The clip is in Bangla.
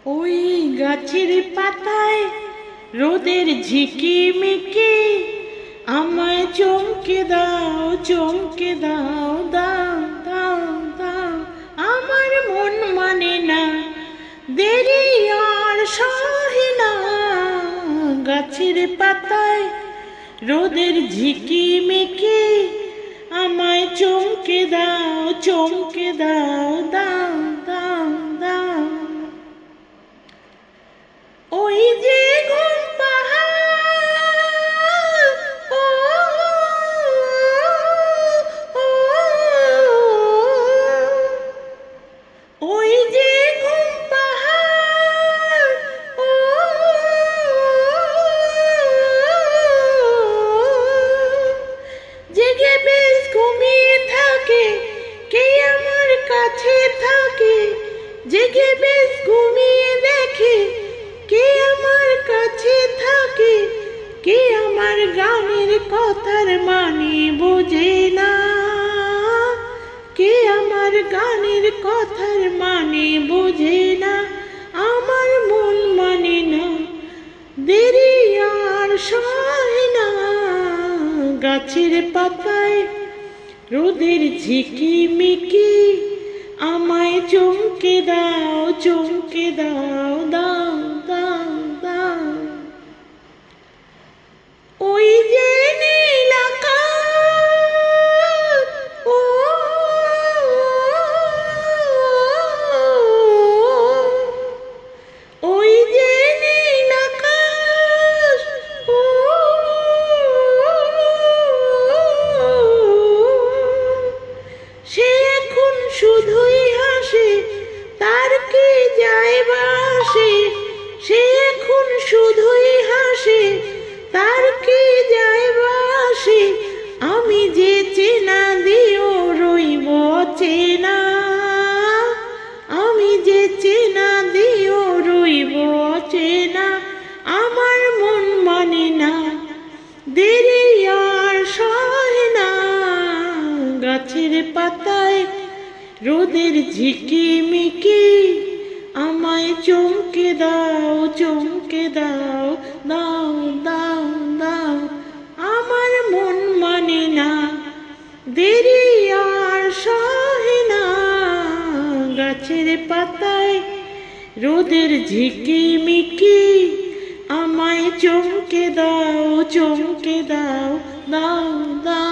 ওই গাছের পাতায় রোদের ঝিকিমিকি আমায় চমকে দাও, চমকে দাও, দাও দাও দাও। আমার মন মানে না, দেরি আর সহে না। গাছের পাতায় রোদের ঝিকিমিকি আমায় চমকে দাও, চমকে দাও, দাও দাও দাও। ওই যে ঘুম পাহাড়, ও ওই যে ঘুম পাহাড়, ও জেগে বেশ ঘুমিয়ে থাকে, কে আমার কাছে থাকে। জেগে বেশ ঘুমিয়ে দেখে, কে আমার কাছে থাকে। কে আমার গানের কথার মানে বোঝে না, কে আমার গানের কথার মানে বোঝে না। আমার মন মানে না, দেরি আর সহে না। গাছের পাতায় রোদের ঝিকিমিকি আমায় চমকে দাও, চমকে দাও, দাও দাও দাও। ওই যে নীল আকাশ, ও ওই যে নীল আকাশ, ও সে এখন শুধুই হাসে, তার কি যায় বাসে। সে এখন শুধুই হাসে, তার কি যায় বাসে। আমি যে চেনা দিও রইব চেনা, আমি যে চেনা দিও রইব চেনা। আমার মন মানে না, দেরি আর সহে না। গাছের পাতায় রোদের ঝিকিমিকি আমায় চমকে দাও, চমকে দাও, দাও দাও দাও। আমার মন মানে না, দেরি আর সহে না। গাছের পাতায় রোদের ঝিকিমিকি আমায় চমকে দাও, চমকে দাও, দাও দাও।